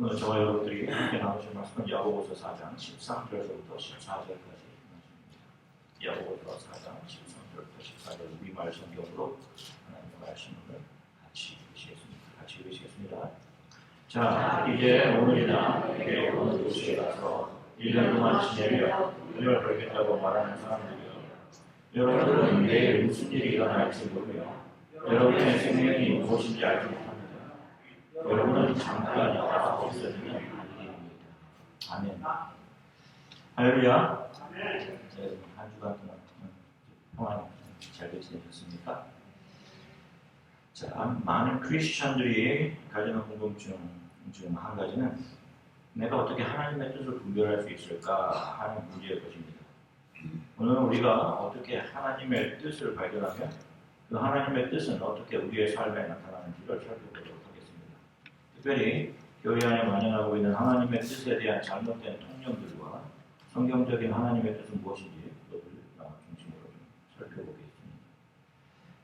오늘 저와 여러분들이 함께 나누실 말씀은 야고보서 4장 13절부터 14절까지 말씀입니다. 야고보서 4장 13절부터 14절 우리말 성경으로 하나님의 말씀을 같이 읽으시겠습니다. 자, 이제 오늘이나 내일 어느 도시에 가서 1년 동안 지내며 은혜를 벌겠다고 말하는 사람들이요, 여러분들은 내일 무슨 일이 일어날지 모르며 여러분의 생명이 무엇인지 알지 못합니다. 여러분은 잠깐 없어지는 일입니다. 아멘. 할렐루야. 네, 한 주간 동안 평안 잘 지내셨습니까? 자, 많은 크리스천들이 가지는 궁금증 중 한 가지는 내가 어떻게 하나님의 뜻을 분별할 수 있을까 하는 문제일 것입니다. 오늘은 우리가 어떻게 하나님의 뜻을 발견하며 그 하나님의 뜻은 어떻게 우리의 삶에 나타나는지를 살펴보도록 하겠습니다. 특별히 교회 안에 만연하고 있는 하나님의 뜻에 대한 잘못된 통념들과 성경적인 하나님의 뜻은 무엇인지 그것을 중심으로 좀 살펴보겠습니다.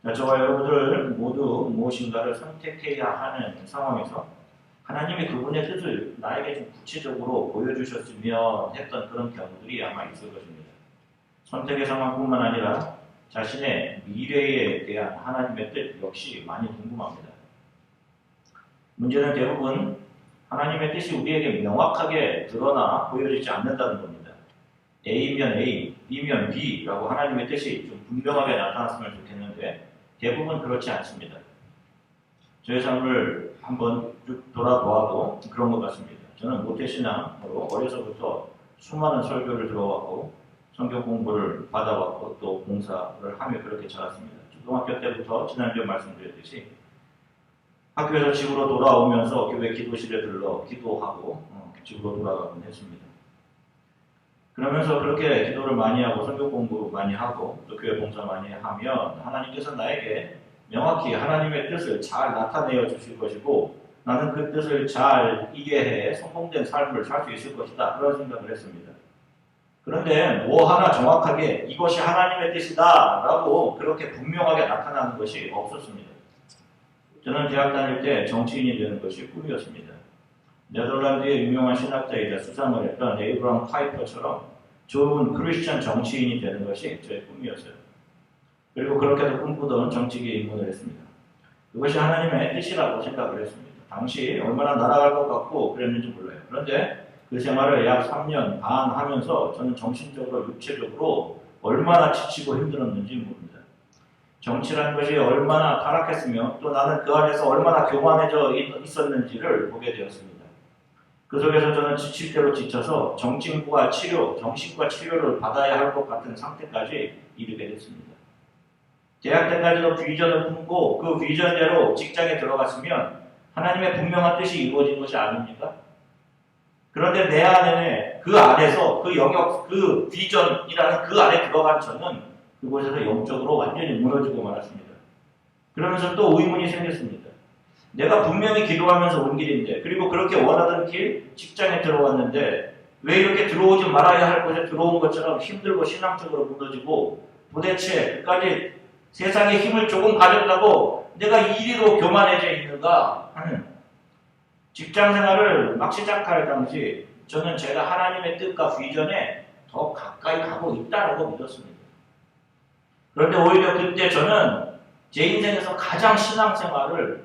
자, 저와 여러분들 모두 무엇인가를 선택해야 하는 상황에서 하나님이 그분의 뜻을 나에게 좀 구체적으로 보여주셨으면 했던 그런 경우들이 아마 있을 것입니다. 선택의 상황뿐만 아니라 자신의 미래에 대한 하나님의 뜻 역시 많이 궁금합니다. 문제는 대부분 하나님의 뜻이 우리에게 명확하게 드러나 보여지지 않는다는 겁니다. A면 A, B면 B라고 하나님의 뜻이 좀 분명하게 나타났으면 좋겠는데 대부분 그렇지 않습니다. 저의 삶을 한번 쭉 돌아보아도 그런 것 같습니다. 저는 모태신앙으로 어려서부터 수많은 설교를 들어왔고 성경 공부를 받아왔고 또 봉사를 하며 그렇게 자랐습니다. 초등학교 때부터 지난주에 말씀드렸듯이 학교에서 집으로 돌아오면서 교회 기도실에 들러 기도하고 집으로 돌아가곤 했습니다. 그러면서 그렇게 기도를 많이 하고 성경 공부 많이 하고 또 교회 봉사 많이 하면 하나님께서 나에게 명확히 하나님의 뜻을 잘 나타내어 주실 것이고 나는 그 뜻을 잘 이해해 성공된 삶을 살 수 있을 것이다 그런 생각을 했습니다. 그런데 뭐 하나 정확하게 이것이 하나님의 뜻이다 라고 그렇게 분명하게 나타나는 것이 없었습니다. 저는 대학 다닐 때 정치인이 되는 것이 꿈이었습니다. 네덜란드의 유명한 신학자이자 수상을 했던 에이브람 파이퍼처럼 좋은 크리스천 정치인이 되는 것이 저의 꿈이었어요. 그리고 그렇게도 꿈꾸던 정치계에 입문을 했습니다. 그것이 하나님의 뜻이라고 생각을 했습니다. 당시 얼마나 날아갈 것 같고 그랬는지 몰라요. 그런데 그 생활을 약 3년 반 하면서 저는 정신적으로 육체적으로 얼마나 지치고 힘들었는지 모릅니다. 정치라는 것이 얼마나 타락했으며 또 나는 그 안에서 얼마나 교만해져 있었는지를 보게 되었습니다. 그 속에서 저는 지칠 대로 지쳐서 정신과 치료를 받아야 할 것 같은 상태까지 이르게 됐습니다. 대학 때까지도 비전을 품고 그 비전대로 직장에 들어갔으면 하나님의 분명한 뜻이 이루어진 것이 아닙니까? 그런데 내 안에 그 안에서 그 영역, 그 비전이라는 그 안에 들어간 저는 그곳에서 영적으로 완전히 무너지고 말았습니다. 그러면서 또 의문이 생겼습니다. 내가 분명히 기도하면서 온 길인데 그리고 그렇게 원하던 길 직장에 들어왔는데 왜 이렇게 들어오지 말아야 할 곳에 들어온 것처럼 힘들고 신앙적으로 무너지고 도대체 그까지 세상의 힘을 조금 가졌다고 내가 이리로 교만해져 있는가 하는 직장 생활을 막 시작할 당시 저는 제가 하나님의 뜻과 비전에 더 가까이 가고 있다라고 믿었습니다. 그런데 오히려 그때 저는 제 인생에서 가장 신앙생활을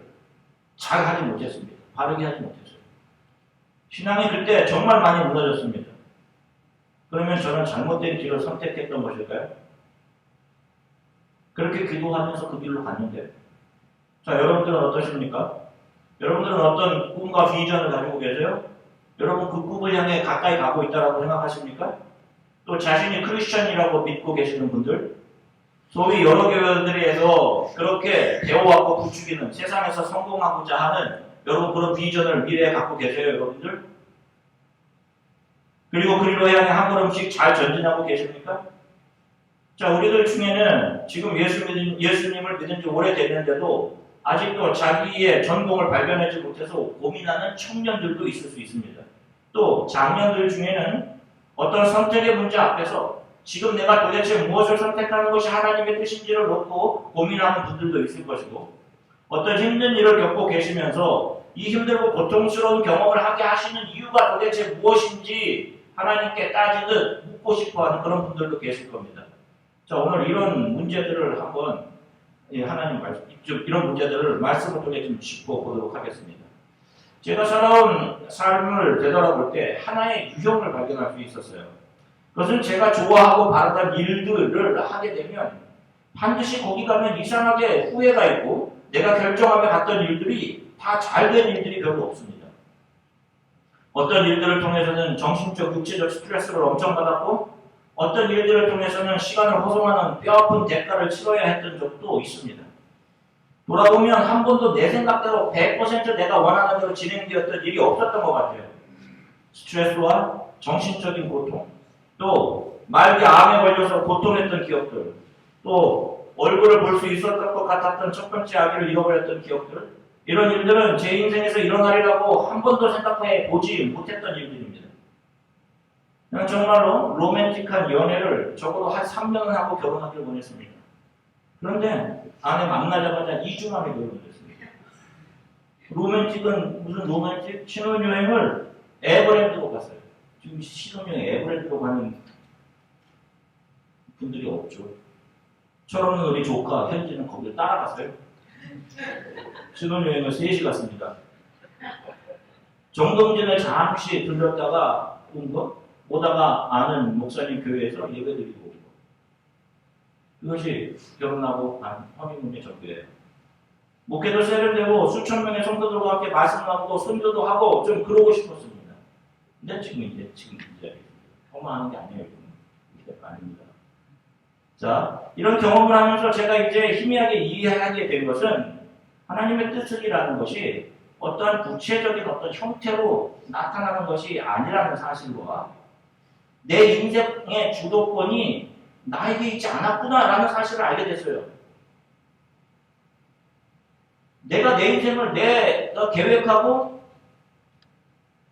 잘 하지 못했습니다. 바르게 하지 못했어요. 신앙이 그때 정말 많이 무너졌습니다. 그러면 저는 잘못된 길을 선택했던 것일까요? 그렇게 기도하면서 그 길로 갔는데 자, 여러분들은 어떠십니까? 여러분들은 어떤 꿈과 비전을 가지고 계세요? 여러분 그 꿈을 향해 가까이 가고 있다고 생각하십니까? 또 자신이 크리스천이라고 믿고 계시는 분들 소위 여러 교회들에서 그렇게 배워왔고 부추기는 세상에서 성공하고자 하는 여러분 그런 비전을 미래에 갖고 계세요, 여러분들? 그리고 그리로 향해 한 걸음씩 잘 전진하고 계십니까? 자, 우리들 중에는 지금 예수님을 믿은 지 오래됐는데도 아직도 자기의 전공을 발견하지 못해서 고민하는 청년들도 있을 수 있습니다. 또 장년들 중에는 어떤 선택의 문제 앞에서 지금 내가 도대체 무엇을 선택하는 것이 하나님의 뜻인지를 놓고 고민하는 분들도 있을 것이고 어떤 힘든 일을 겪고 계시면서 이 힘들고 고통스러운 경험을 하게 하시는 이유가 도대체 무엇인지 하나님께 따지듯 묻고 싶어하는 그런 분들도 계실 겁니다. 자, 오늘 이런 문제들을 한번 하나님 말씀, 이런 문제들을 말씀을 통해 좀 짚어보도록 하겠습니다. 제가 살아온 삶을 되돌아볼 때 하나의 유형을 발견할 수 있었어요. 그것은 제가 좋아하고 바랐던 일들을 하게 되면 반드시 거기 가면 이상하게 후회가 있고 내가 결정하며 갔던 일들이 다 잘된 일들이 별로 없습니다. 어떤 일들을 통해서는 정신적, 육체적 스트레스를 엄청 받았고 어떤 일들을 통해서는 시간을 허송하는 뼈아픈 대가를 치러야 했던 적도 있습니다. 돌아보면 한 번도 내 생각대로 100% 내가 원하는 대로 진행되었던 일이 없었던 것 같아요. 스트레스와 정신적인 고통, 또 말기 암에 걸려서 고통했던 기억들, 또 얼굴을 볼 수 있었던 것 같았던 첫 번째 아기를 잃어버렸던 기억들, 이런 일들은 제 인생에서 일어나리라고 한 번도 생각해 보지 못했던 일들입니다. 그냥 정말로 로맨틱한 연애를 적어도 한 3년은 하고 결혼하기를 원했습니다. 그런데 아내 만나자마자 2주 만에 결혼했습니다. 로맨틱은 무슨 로맨틱? 신혼여행을 에버랜드로 갔어요. 지금 신혼여행 에버랜드로 가는 분들이 없죠. 철없는 우리 조카 현지는 거기를 따라갔어요. 신혼여행을 3시 갔습니다. 정동진을 잠시 들렸다가 온 거, 오다가 아는 목사님 교회에서 예배드리고 온 거. 그것이 결혼하고 간 허니문의 전부예요. 목회도 세련되고 수천 명의 성도들과 함께 말씀 나누고 선교도 하고 좀 그러고 싶었습니다. 근데 지금 이 자리입니다. 혐오하는 게 아니에요. 이게 아닙니다. 자, 이런 경험을 하면서 제가 이제 희미하게 이해하게 된 것은 하나님의 뜻이라는 것이 어떠한 구체적인 어떤 형태로 나타나는 것이 아니라는 사실과 내 인생의 주도권이 나에게 있지 않았구나라는 사실을 알게 됐어요. 내가 내 인생을 내가 계획하고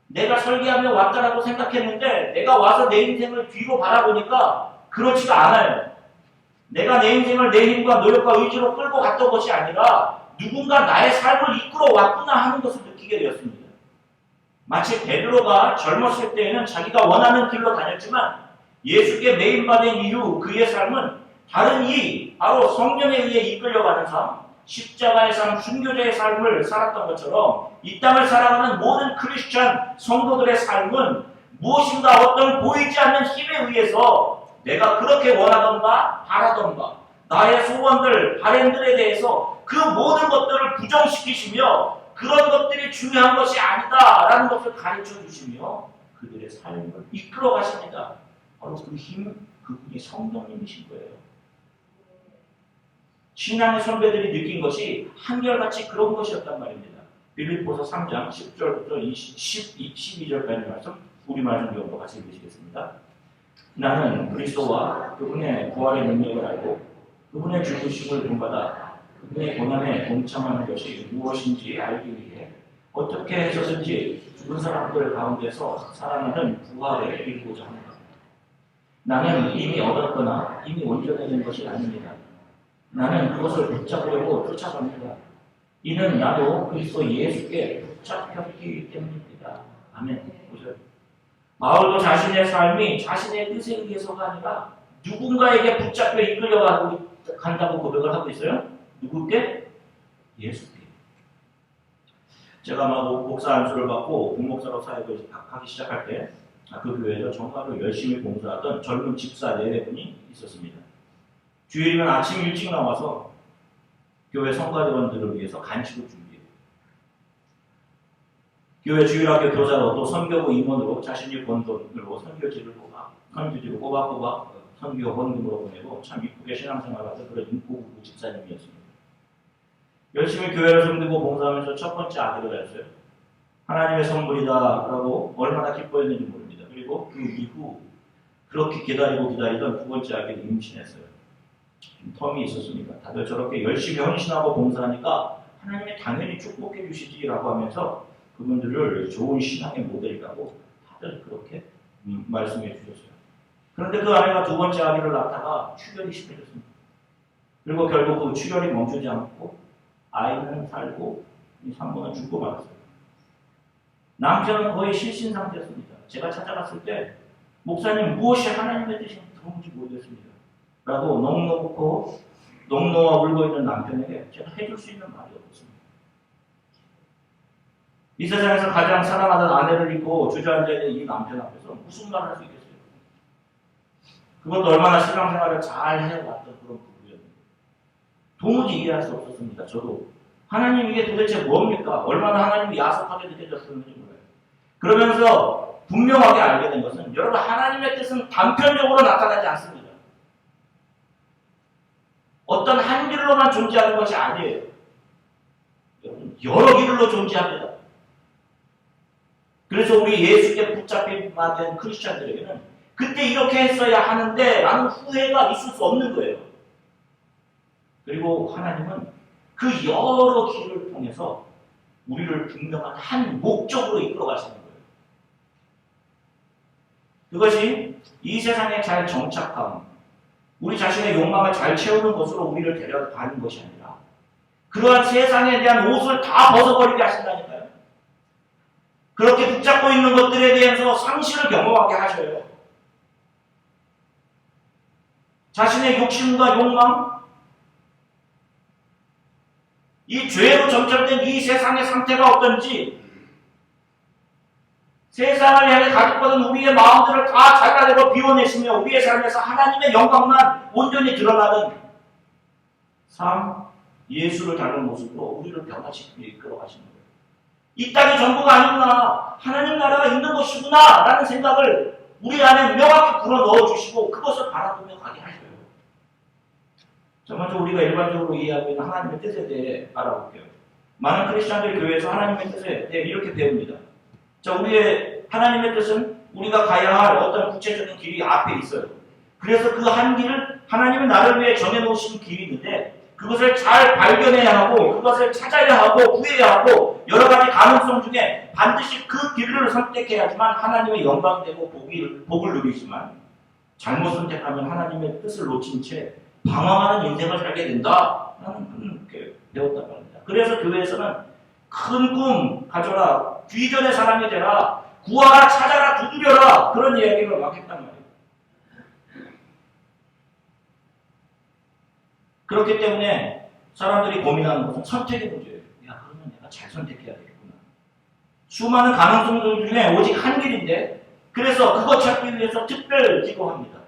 내가 설계하며 왔다라고 생각했는데 내가 와서 내 인생을 뒤로 바라보니까 그렇지가 않아요. 내가 내 인생을 내 힘과 노력과 의지로 끌고 갔던 것이 아니라 누군가 나의 삶을 이끌어 왔구나 하는 것을 느끼게 되었습니다. 마치 베드로가 젊었을 때에는 자기가 원하는 길로 다녔지만 예수께 매인받은 이후 그의 삶은 다른 이 바로 성령에 의해 이끌려가는 삶, 십자가의 삶, 순교자의 삶을 살았던 것처럼 이 땅을 살아가는 모든 크리스찬 성도들의 삶은 무엇인가 어떤 보이지 않는 힘에 의해서 내가 그렇게 원하던가 바라던가 나의 소원들, 바램들에 대해서 그 모든 것들을 부정시키시며 그런 것들이 중요한 것이 아니다라는 것을 가르쳐 주시며 그들의 삶을 이끌어 가십니다. 바로 그 힘, 그분이 성령님이신 거예요. 신앙의 선배들이 느낀 것이 한결같이 그런 것이었단 말입니다. 빌립보서 3장 10절부터 12절까지 말씀, 우리 말씀으로 같이 읽으시겠습니다. 나는 그리스도와 그분의 부활의 능력을 알고 그분의 죽으심을 본받아 그분의 고난에 동참하는 것이 무엇인지 알기 위해 어떻게 해서든지 죽은 사람들 가운데서 살아나는 부활에 이르고자 합니다. 나는 이미 얻었거나 이미 온전해진 것이 아닙니다. 나는 그것을 붙잡으려고 쫓아갑니다. 이는 나도 그리스도 예수께 붙잡혔기 때문입니다. 아멘. 보세요. 바울도 자신의 삶이 자신의 뜻에 의해서가 아니라 누군가에게 붙잡혀 이끌려가고 간다고 고백을 하고 있어요. 누구께? 예수께. 제가 목사 안수를 받고 공목사로 사역을 하기 시작할 때 그 교회에서 정말로 열심히 봉사하던 젊은 집사 4분이 있었습니다. 주일이면 아침 일찍 나와서 교회 성가대원들을 위해서 간식을 준비해요. 교회 주일학교 교사로 또 선교부 임원으로 자신이 번 돈으로 선교지를 꼬박꼬박 선교 헌금으로 보내고 참 이쁘게 신앙생활하던 그런 인고부부 집사님이었습니다. 열심히 교회를 섬기고 봉사하면서 첫 번째 아기를 낳았어요. 하나님의 선물이다라고 얼마나 기뻐했는지 모릅니다. 그리고 그 이후 그렇게 기다리던 두 번째 아기를 임신했어요. 텀이 있었으니까 다들 저렇게 열심히 헌신하고 봉사하니까 하나님이 당연히 축복해 주시지라고 하면서 그분들을 좋은 신앙의 모델이라고 다들 그렇게 말씀해 주셨어요. 그런데 그 아내가 두 번째 아기를 낳다가 출혈이 심해졌습니다. 그리고 결국 그 출혈이 멈추지 않고 아이는 살고 이 산모는 죽고 말았어요. 남편은 거의 실신 상태였습니다. 제가 찾아갔을 때 목사님 무엇이 하나님의 뜻인지 도무지 모르겠습니다. 라고 넉넉하 울고 있는 남편에게 제가 해줄 수 있는 말이 없었습니다. 이 세상에서 가장 사랑하는 아내를 잊고 주저앉아 있는 이 남편 앞에서 무슨 말을 할 수 있겠어요? 그것도 얼마나 신앙생활을 잘 해왔던 그런 부부였는데 도무지 이해할 수 없었습니다. 저도 하나님 이게 도대체 뭡니까? 얼마나 하나님이 야속하게 느껴졌었는지 몰라요. 그러면서 분명하게 알게 된 것은 여러분 하나님의 뜻은 단편적으로 나타나지 않습니다. 어떤 한 길로만 존재하는 것이 아니에요. 여러분 여러 길로 존재합니다. 그래서 우리 예수께 붙잡히게 된 크리스천들에게는 그때 이렇게 했어야 하는데 라는 후회가 있을 수 없는 거예요. 그리고 하나님은 그 여러 길을 통해서 우리를 분명한 한 목적으로 이끌어 가시는 거예요. 그것이 이 세상에 잘 정착함, 우리 자신의 욕망을 잘 채우는 것으로 우리를 데려가는 것이 아니라 그러한 세상에 대한 옷을 다 벗어버리게 하신다니까요. 그렇게 붙잡고 있는 것들에 대해서 상실을 경험하게 하셔요. 자신의 욕심과 욕망, 이 죄로 점철된 이 세상의 상태가 어떤지 세상을 향해 가득받은 우리의 마음들을 다 잘라내고 비워내시며 우리의 삶에서 하나님의 영광만 온전히 드러나는 삶, 예수를 닮은 모습으로 우리를 변화시키며 이끌어가시는 거예요. 이 땅이 전부가 아니구나, 하나님 나라가 있는 곳이구나 라는 생각을 우리 안에 명확히 불어넣어 주시고 그것을 바라보며 가게 하셔요. 자, 먼저 우리가 일반적으로 이해하고 있는 하나님의 뜻에 대해 알아볼게요. 많은 크리스천들 교회에서 하나님의 뜻에 대해 이렇게 배웁니다. 자, 우리의 하나님의 뜻은 우리가 가야 할 어떤 구체적인 길이 앞에 있어요. 그래서 그 한 길을 하나님은 나를 위해 정해놓으신 길이 있는데 그것을 잘 발견해야 하고 그것을 찾아야 하고 구해야 하고 여러 가지 가능성 중에 반드시 그 길을 선택해야지만 하나님의 영광되고 복을 누리지만 잘못 선택하면 하나님의 뜻을 놓친 채 방황하는 인생을 살게 된다라는 게 배웠단 말입니다. 그래서 교회에서는 큰 꿈 가져라, 비전의 사람이 되라, 구하라, 찾아라, 두드려라 그런 이야기를 막 했단 말이에요. 그렇기 때문에 사람들이 고민하는 것은 선택의 문제예요. 야, 그러면 내가 잘 선택해야 되겠구나. 수많은 가능성들 중에 오직 한 길인데 그래서 그것 찾기 위해서 특별 기도합니다.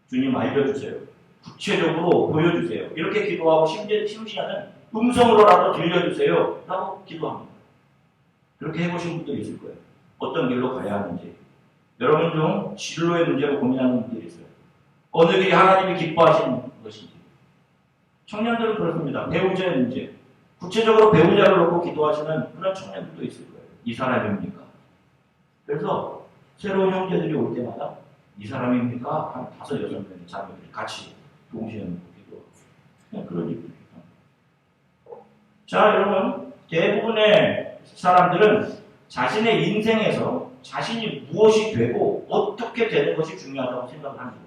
주님 알려주세요. 구체적으로 보여주세요. 이렇게 기도하고 심지어는 음성으로라도 들려주세요. 라고 기도합니다. 그렇게 해보신 분들이 있을 거예요. 어떤 길로 가야 하는지. 여러분 중 진로의 문제로 고민하는 분들이 있어요. 어느 길이 하나님이 기뻐하시는 것인지. 청년들은 그렇습니다. 배우자의 문제. 구체적으로 배우자를 놓고 기도하시는 그런 청년들도 있을 거예요. 이 사람입니까? 그래서 새로운 형제들이 올 때마다 이 사람입니까? 한 5, 6명의 자매들이 같이 동시에 놓고 기도하고 그런 일들이 있습니다. 자, 여러분 대부분의 사람들은 자신의 인생에서 자신이 무엇이 되고 어떻게 되는 것이 중요하다고 생각을 합니다.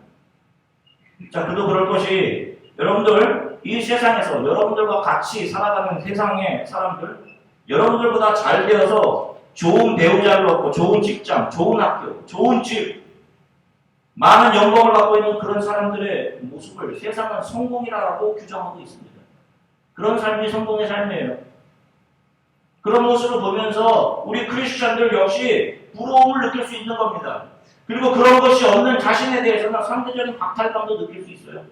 자, 그도 그럴 것이 여러분들 이 세상에서 여러분들과 같이 살아가는 세상의 사람들 여러분들보다 잘 되어서 좋은 배우자를 얻고 좋은 직장, 좋은 학교, 좋은 집 많은 영광을 갖고 있는 그런 사람들의 모습을 세상은 성공이라고 규정하고 있습니다. 그런 삶이 성공의 삶이에요. 그런 모습을 보면서 우리 크리스천들 역시 부러움을 느낄 수 있는 겁니다. 그리고 그런 것이 없는 자신에 대해서는 상대적인 박탈감도 느낄 수 있어요.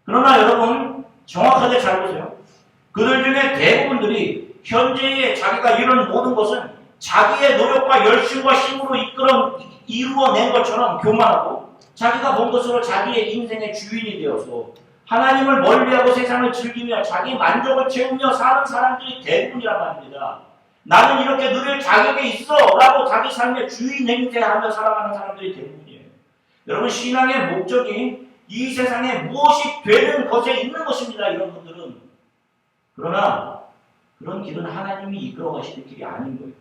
그러나 여러분 정확하게 잘 보세요. 그들 중에 대부분들이 현재의 자기가 이룬 모든 것은 자기의 노력과 열심과 힘으로 이루어낸 것처럼 교만하고 자기가 본 것으로 자기의 인생의 주인이 되어서 하나님을 멀리하고 세상을 즐기며 자기 만족을 채우며 사는 사람들이 대부분이란 말입니다. 나는 이렇게 누릴 자격이 있어 라고 자기 삶의 주인 행세하며 살아가는 사람들이 대부분이에요. 여러분 신앙의 목적이 이 세상에 무엇이 되는 것에 있는 것입니다. 이런 분들은. 그러나 그런 길은 하나님이 이끌어 가시는 길이 아닌 거예요.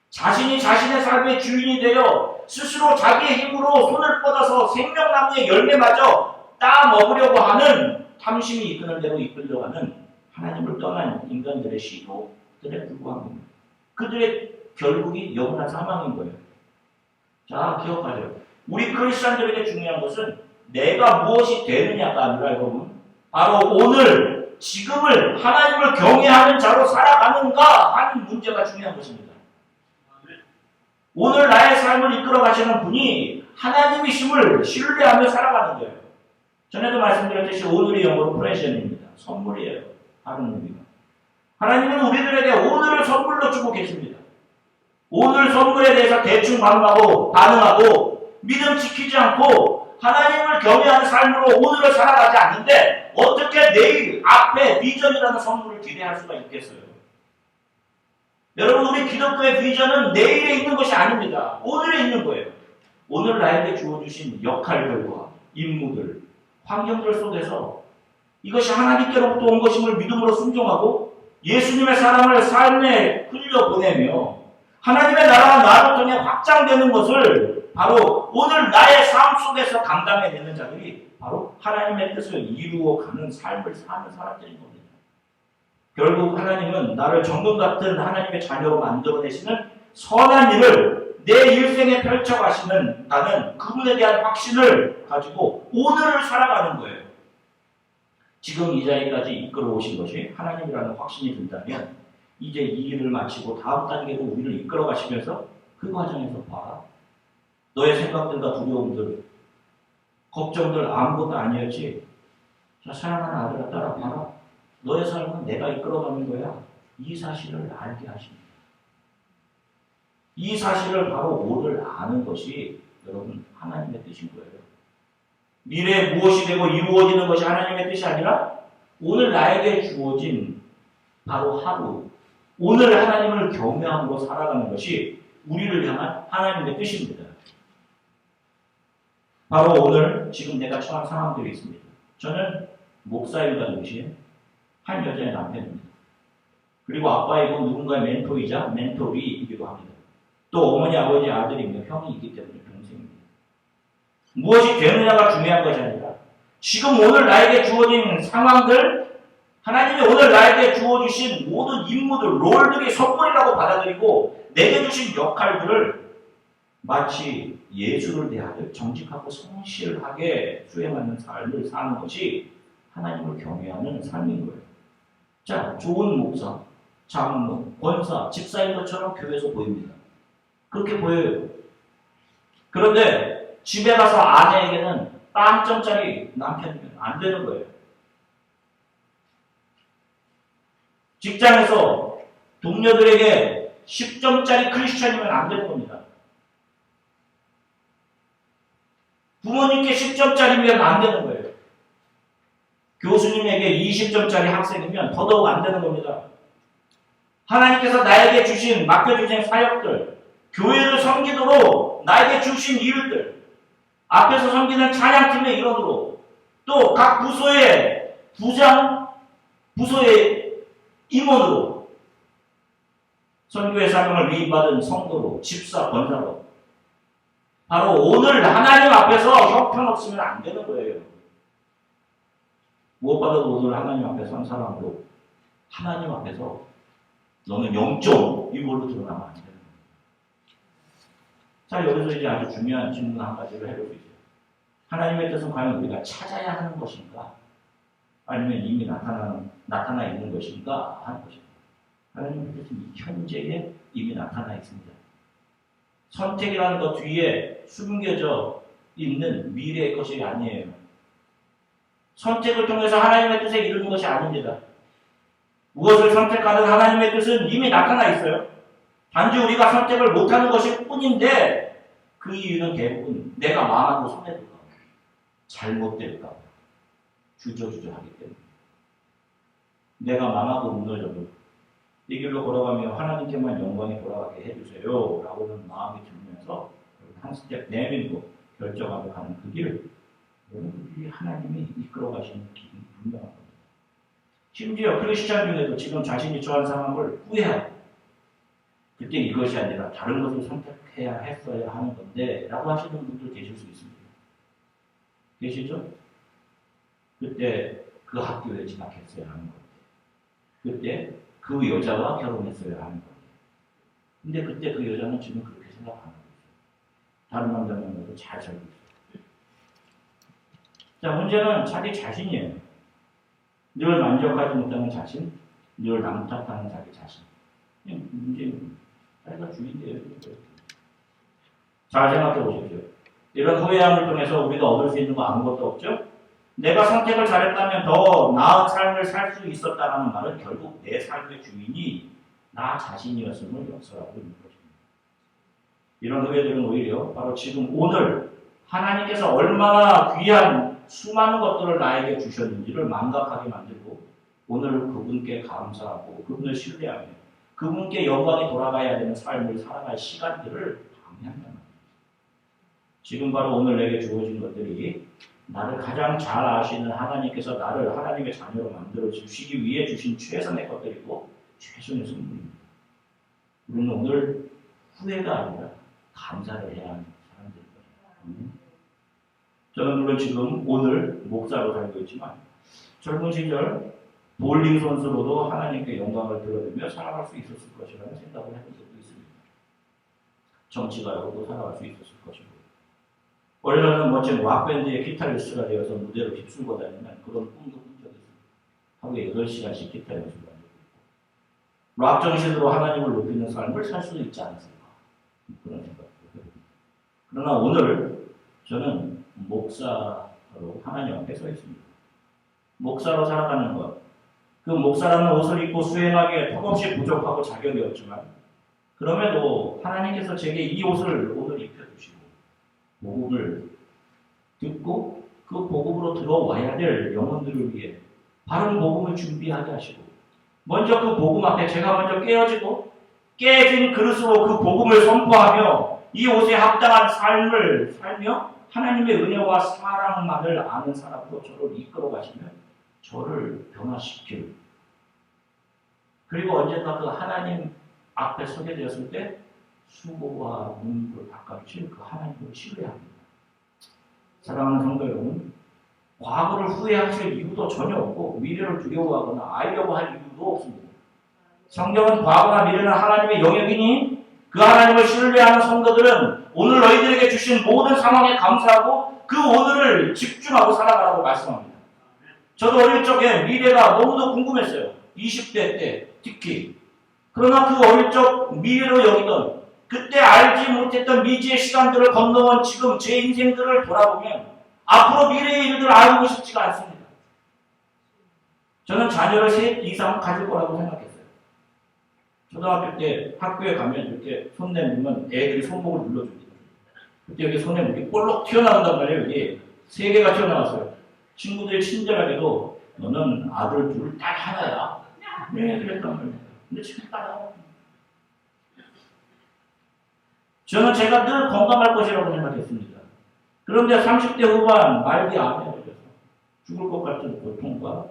자신이 자신의 삶의 주인이 되어 스스로 자기의 힘으로 손을 뻗어서 생명나무의 열매마저 따 먹으려고 하는 탐심이 이끄는 대로 이끌려가는 하나님을 떠난 인간들의 시도들에 불과한 겁니다. 그들의 결국이 영원한 사망인 거예요. 자, 기억하세요. 우리 크리스천들에게 중요한 것은 내가 무엇이 되느냐가 아니라 여러분, 바로 오늘, 지금을 하나님을 경외하는 자로 살아가는가 하는 문제가 중요한 것입니다. 오늘 나의 삶을 이끌어 가시는 분이 하나님이심을 신뢰하며 살아가는 거예요. 전에도 말씀드렸듯이 오늘이 영어로 프레젠입니다. 선물이에요. 다른 의미가. 하나님은 우리들에게 오늘을 선물로 주고 계십니다. 오늘 선물에 대해서 대충 반응하고 믿음 지키지 않고 하나님을 경외하는 삶으로 오늘을 살아가지 않는데 어떻게 내일 앞에 비전이라는 선물을 기대할 수가 있겠어요? 여러분, 우리 기독교의 비전은 내일에 있는 것이 아닙니다. 오늘에 있는 거예요. 오늘 나에게 주어주신 역할들과 임무들, 환경들 속에서 이것이 하나님께로부터 온 것임을 믿음으로 순종하고 예수님의 사랑을 삶에 흘려보내며 하나님의 나라가 나를 통해 확장되는 것을 바로 오늘 나의 삶 속에서 감당해내는 자들이 바로 하나님의 뜻을 이루어가는 삶을 사는 사람들인 겁니다. 결국 하나님은 나를 정금 같은 하나님의 자녀로 만들어내시는 선한 일을 내 일생에 펼쳐가시는 나는 그분에 대한 확신을 가지고 오늘을 살아가는 거예요. 지금 이 자리까지 이끌어 오신 것이 하나님이라는 확신이 든다면 이제 이 일을 마치고 다음 단계로 우리를 이끌어 가시면서 그 과정에서 봐라. 너의 생각들과 두려움들, 걱정들 아무것도 아니었지. 자, 사랑하는 아들아 따라 봐라. 너의 삶은 내가 이끌어가는 거야. 이 사실을 알게 하십니다. 이 사실을 바로 오늘 아는 것이 여러분 하나님의 뜻인 거예요. 미래에 무엇이 되고 이루어지는 것이 하나님의 뜻이 아니라 오늘 나에게 주어진 바로 하루, 오늘 하나님을 경외함으로 살아가는 것이 우리를 향한 하나님의 뜻입니다. 바로 오늘 지금 내가 처한 상황들이 있습니다. 저는 목사일과 동시에 한 여자의 남편입니다. 그리고 아빠이고 누군가의 멘토이자 멘토리이기도 합니다. 또 어머니, 아버지, 아들이며 형이 있기 때문에 동생입니다. 무엇이 되느냐가 중요한 것이 아니라 지금 오늘 나에게 주어진 상황들, 하나님이 오늘 나에게 주어주신 모든 임무들, 롤들이 선물이라고 받아들이고 내게 주신 역할들을 마치 예수를 대하듯 정직하고 성실하게 수행하는 삶을 사는 것이 하나님을 경외하는 삶인 거예요. 자, 좋은 목사, 장로, 권사, 집사인 것처럼 교회에서 보입니다. 그렇게 보여요. 그런데 집에 가서 아내에게는 빵점짜리 남편이면 안 되는 거예요. 직장에서 동료들에게 10점짜리 크리스천이면 안 되는 겁니다. 부모님께 10점짜리면 안 되는 거예요. 교수님에게 20점짜리 학생이면 더더욱 안 되는 겁니다. 하나님께서 나에게 주신, 맡겨주신 사역들, 교회를 섬기도록 나에게 주신 일들, 앞에서 섬기는 찬양팀의 일원으로, 또 각 부서의 부장, 부서의 임원으로, 선교의 사명을 위임받은 성도로, 집사, 권사로, 바로 오늘 하나님 앞에서 형편없으면 안 되는 거예요. 무엇보다도 오늘 하나님 앞에서 한 사람으로 하나님 앞에서 너는 0점 이걸로 드러나면 안 되는 거예요. 자, 여기서 이제 아주 중요한 질문 한 가지를 해볼 수 있어요. 하나님의 뜻은 과연 우리가 찾아야 하는 것인가? 아니면 이미 나타나 있는 것인가? 하는 것입니다. 하나님의 뜻은 현재에 이미 나타나 있습니다. 선택이라는 것 뒤에 숨겨져 있는 미래의 것이 아니에요. 선택을 통해서 하나님의 뜻에 이르는 것이 아닙니다. 무엇을 선택하든 하나님의 뜻은 이미 나타나 있어요. 단지 우리가 선택을 못하는 것일 뿐인데 그 이유는 대부분 내가 망하고 손해볼까 봐, 잘못될까 봐, 주저하기 때문에. 내가 망하고 무너져도 이 길로 걸어가며 하나님께만 영광이 돌아가게 해주세요 라고는 마음이 들면서 한 스텝 내밀고 결정하고 가는 그 길을 여러분들이 하나님이 이끌어 가시는 길이 분명한 겁니다. 심지어 크리스찬 중에도 지금 자신이 처한 상황을 후회하고 그때 이것이 아니라 다른 것을 선택해야 했어야 하는 건데 라고 하시는 분도 계실 수 있습니다. 계시죠? 그때 그 학교에 진학했어야 하는 건데 그때 그 여자와 결혼했어야 하는 건데 근데 그때 그 여자는 지금 그렇게 생각 안 하고 있어요. 다른 남자 만나도 잘 살고 있어요. 자, 문제는 자기 자신이에요. 늘 만족하지 못하는 자신, 늘 남 탓하는 자기 자신. 문제는 자기가 주인이에요. 잘 생각해 보십시오. 이런 후회함을 통해서 우리가 얻을 수 있는 거 아무것도 없죠? 내가 선택을 잘했다면 더 나은 삶을 살 수 있었다는 말은 결국 내 삶의 주인이 나 자신이었음을 역설하고 있는 것입니다. 이런 후회들은 오히려 바로 지금 오늘 하나님께서 얼마나 귀한 수많은 것들을 나에게 주셨는지를 망각하게 만들고 오늘 그분께 감사하고 그분을 신뢰하며 그분께 영광이 돌아가야 되는 삶을 살아갈 시간들을 방해한단 말입니다. 지금 바로 오늘 내게 주어진 것들이 나를 가장 잘 아시는 하나님께서 나를 하나님의 자녀로 만들어 주시기 위해 주신 최선의 것들이고 최선의 선물입니다. 우리는 오늘 후회가 아니라 감사를 해야 하는 사람들일 거예요. 저는 물론 지금 오늘 목사로 살고 있지만 젊은 시절 볼링 선수로도 하나님께 영광을 드러내며 살아갈 수 있었을 것이라는 생각을 해본 적도 있습니다. 정치가로도 살아갈 수 있었을 것이고 원래는 멋진 락밴드의 기타리스트가 되어서 무대로 휩쓸고 다니는 그런 꿈도 꾼 적이 있습니다. 하루에 8시간씩 기타 연습을 한 적이 있고 락 정신으로 하나님을 높이는 삶을 살 수도 있지 않았을까 그런 생각도 해봅니다. 그러나 오늘 저는 목사로 하나님 앞에 서 있습니다. 목사로 살아가는 것, 그 목사라는 옷을 입고 수행하기에 턱없이 부족하고 자격이 없지만 그럼에도 하나님께서 제게 이 옷을 오늘 입혀주시고 복음을 듣고 그 복음으로 들어와야 될 영혼들을 위해 바른 복음을 준비하게 하시고 먼저 그 복음 앞에 제가 먼저 깨어지고 깨진 그릇으로 그 복음을 선포하며 이 옷에 합당한 삶을 살며 하나님의 은혜와 사랑만을 아는 사람으로 저를 이끌어 가시며 저를 변화시킬 그리고 언젠가 그 하나님 앞에 서게 되었을 때 수고와 눈물을 닦아주실 그 하나님을 신뢰합니다. 사랑하는 성도 여러분, 과거를 후회하실 이유도 전혀 없고 미래를 두려워하거나 알려고 할 이유도 없습니다. 성경은 과거나 미래는 하나님의 영역이니 그 하나님을 신뢰하는 성도들은 오늘 너희들에게 주신 모든 상황에 감사하고 그 오늘을 집중하고 살아가라고 말씀합니다. 저도 어릴 적에 미래가 너무도 궁금했어요. 20대 때 특히. 그러나 그 어릴 적 미래로 여기던 그때 알지 못했던 미지의 시간들을 건너온 지금 제 인생들을 돌아보면 앞으로 미래의 일들을 알고 싶지가 않습니다. 저는 자녀를 3 이상 가질 거라고 생각했어요. 초등학교 때 학교에 가면 이렇게 손 내밀면 애들이 손목을 눌러줍니다. 그때 여기 손에 이렇게 볼록 튀어나온단 말이에요. 여기 3개가 튀어나왔어요. 친구들이 친절하게도 너는 아들 둘, 딸 하나야. 네, 그랬단 말이에요. 근데 지금 따라와. 저는 제가 늘 건강할 것이라고 생각했습니다. 그런데 30대 후반 말기 암에 걸려서 죽을 것 같은 고통과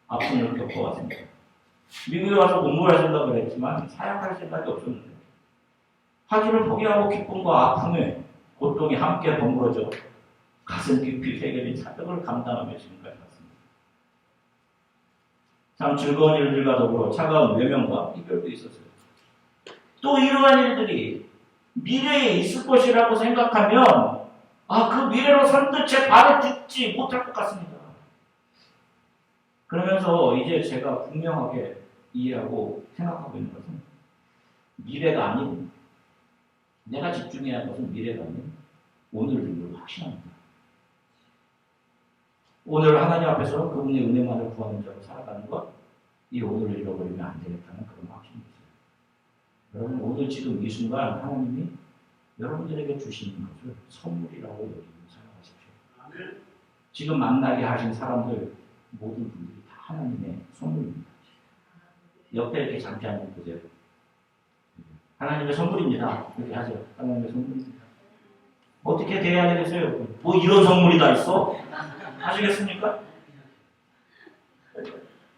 아픔을 겪어왔습니다. 미국에 와서 공부를 할 생각을 했지만 사역할 생각이 없었는데 학위를 포기하고 기쁨과 아픔의 고통이 함께 버무러져 가슴 깊이 새겨진 사역을 감당하며 지금까지 왔습니다. 참 즐거운 일들과 더불어 차가운 외면과 이별도 있었어요. 또 이러한 일들이 미래에 있을 것이라고 생각하면 그 미래로 선뜻 제 발을 딛지 못할 것 같습니다. 그러면서 이제 제가 분명하게 이해하고 생각하고 있는 것은 미래가 아닌 내가 집중해야 할 것은 미래가 아닌 오늘을 확신합니다. 오늘 하나님 앞에서 그분의 은혜만을 구하는 자로 살아가는 것, 이 오늘을 잃어버리면 안 되겠다는 그런 확신이 있어요. 여러분 오늘 지금 이 순간 하나님이 여러분들에게 주시는 것을 선물이라고 여기고 생각하십시오. 지금 만나게 하신 사람들 모든 분들이 다 하나님의 선물입니다. 옆에 이렇게 잠시 한번 보세요. 하나님의 선물입니다. 이렇게 하세요. 하나님의 선물입니다. 어떻게 대해야 되겠어요? 뭐 이런 선물이 다 있어? 하시겠습니까?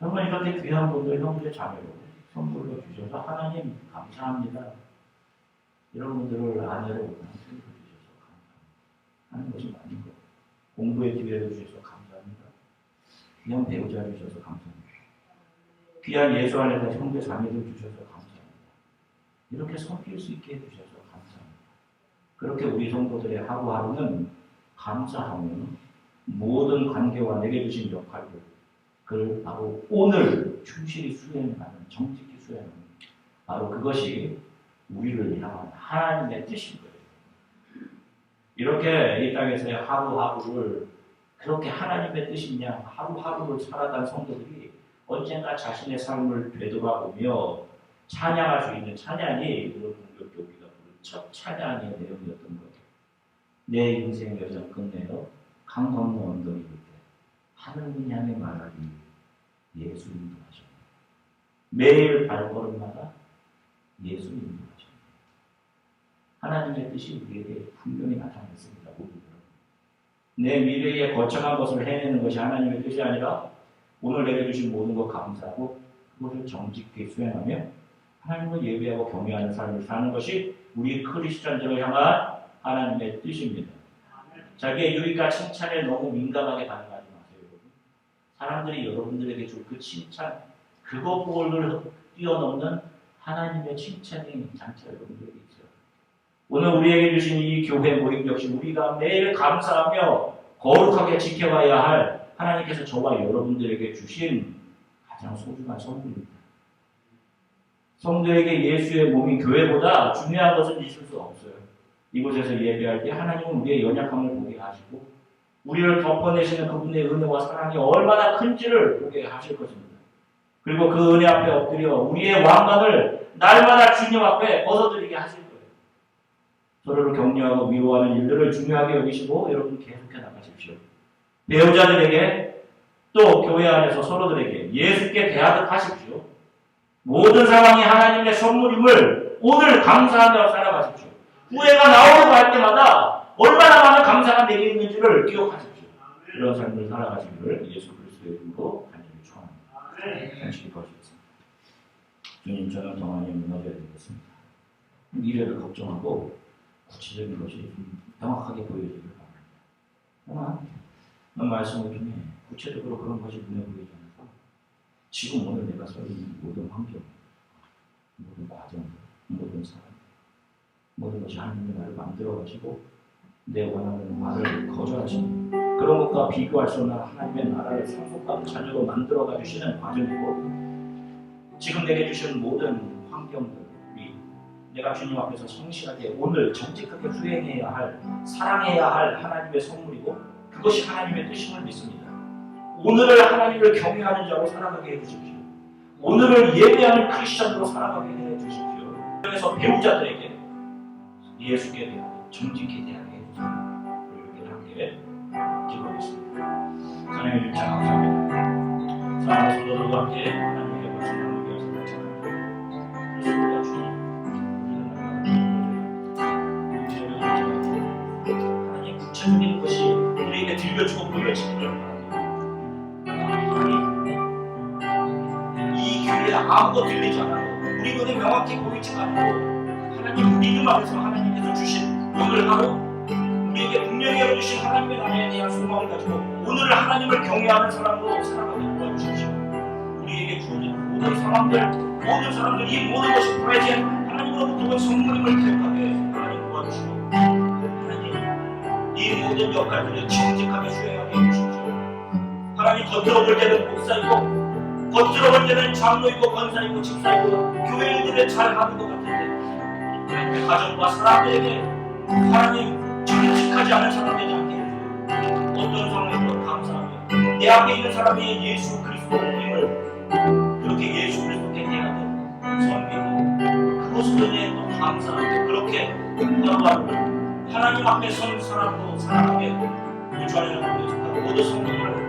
여러분 이렇게 귀한 분들 형제 자매로 선물로 주셔서 하나님 감사합니다. 여러분들을 아내로 주셔서 감사합니다. 하는 것이 많은 거. 공부의 기회를 주셔서 감사합니다. 귀한 배우자를 주셔서 감사합니다. 귀한 예수 안에서 형제 자매를 주셔서 감사합니다. 이렇게 섬길 수 있게 해주셔서 감사합니다. 그렇게 우리 성도들의 하루하루는 감사하며 모든 관계와 내게 주신 역할들 그걸 바로 오늘 충실히 수행하는 정직히 수행하는 바로 그것이 우리를 향한 하나님의 뜻인 거예요. 이렇게 이 땅에서의 하루하루를 그렇게 하나님의 뜻이냐 하루하루를 살아간 성도들이 언젠가 자신의 삶을 되돌아보며 찬양할 수 있는 찬양이 오늘 공격교 우리가 부른 첫 찬양의 내용이었던 거예요. 내 인생 여정 끝내어 강 건너 언덕이 올 때 하늘을 향해 말하기 예수 인도하셨네. 매일 발걸음마다 예수 인도하셨네. 하나님의 뜻이 우리에게 분명히 나타났습니다. 내 미래에 거창한 것을 해내는 것이 하나님의 뜻이 아니라 오늘 내게 주신 모든 것 감사하고 그것을 정직히 수행하며 하나님을 예배하고 경외하는 삶을 사는 것이 우리 크리스천들을 향한 하나님의 뜻입니다. 자기의 유익과 칭찬에 너무 민감하게 반응하지 마세요. 여러분. 사람들이 여러분들에게 줄 그 칭찬 그것을 뛰어넘는 하나님의 칭찬이 장차 여러분들에게 있어요. 오늘 우리에게 주신 이 교회 모임 역시 우리가 매일 감사하며 거룩하게 지켜가야 할 하나님께서 저와 여러분들에게 주신 가장 소중한 선물입니다. 성도에게 예수의 몸인 교회보다 중요한 것은 있을 수 없어요. 이곳에서 예배할 때 하나님은 우리의 연약함을 보게 하시고 우리를 덮어내시는 그분의 은혜와 사랑이 얼마나 큰지를 보게 하실 것입니다. 그리고 그 은혜 앞에 엎드려 우리의 왕관을 날마다 주님 앞에 벗어드리게 하실 거예요. 서로를 격려하고 위로하는 일들을 중요하게 여기시고 여러분 계속해 나가십시오. 배우자들에게 또 교회 안에서 서로들에게 예수께 대하듯 하십시오. 모든 상황이 하나님의 선물임을 오늘 감사하며 살아가십시오. 후회가 나오고 할 때마다 얼마나 많은 감사가 내게 있는지를 기억하십시오. 이런 삶을 살아가시기를 예수 그리스도의 이름으로 간절히 축원합니다. 간절히 거시겠습니다. 주님, 저는 더 많이 무너져야 되겠습니다. 미래를 걱정하고 구체적인 것이 명확하게 보여지기를 바랍니다. 그러나 말씀을 통해 구체적으로 그런 것이 눈에 보이지 않아서 지금 오늘 내가 서 있는 모든 환경, 모든 과정, 모든 사람, 모든 것이 하나님의 나를 만들어가지고 내 원하는 말을 거절하시는 그런 것과 비교할 수 없는 하나님의 나라를 상속받은 자녀로 만들어가 주시는 과정이고 지금 내게 주시는 모든 환경들이 내가 주님 앞에서 성실하게 오늘 정직하게 수행해야 할 사랑해야 할 하나님의 선물이고 그것이 하나님의 뜻임을 믿습니다. 오늘을 하나님을 경외하는 자로 살아가게 해주십시오. 오늘을 예배하는 크리스천으로 살아가게 해주십시오. 그래서 배우자들에게 예수께 대하고 정직히 대하게 해주세요. 이렇게 함께 기도하겠습니다. 하나님 이름 참 감사합니다. 사랑하는 성도들과 함께 하나님의 말씀을 나누게 하시는 참 그렇습니다. 주님 하나님 구체적인 것이 우리에게 들려주고 보여지기를 바랍니다. 하나님 이 교회에 아무것도 들리지 않아도 우리 눈에 명확히 보이지 않아도 하나님 믿음 안에서 하나님께서 주신 오늘 하루 우리에게 분명히 열어주신 하나님의 나라에 대한 소망을 가지고 오늘을 하나님을 경외하는 사람으로 살아가게 도와주십시오. 우리에게 주어진 모든 상황들 모든 사람들 이 모든 것이 프레젠 하나님으로부터 온 선물임을 기억하게 하나님 도와주시고 하나님 이 모든 역할들을 정직하게 수행하게 해주십시오. 하나님 겉으로 볼 때는 목사이고 겉으로 볼 때는 장로이고 권사이고 집사이고 교회 일들을 잘하는 것 같은데 하나님의 가정과 사람들에게 하나님 정직하지 않은 사람 되지 않게 해주세요. 어떤 상황에도 감사하며 내 앞에 있는 사람이 예수 그리스도님을 그렇게 예수 그리스도께 대하고 섬기고 그것으로 인해 또 감사하고 그렇게 하루하루 하나님 앞에 선 사람으로 살아가게 이 자리를 모두 성도를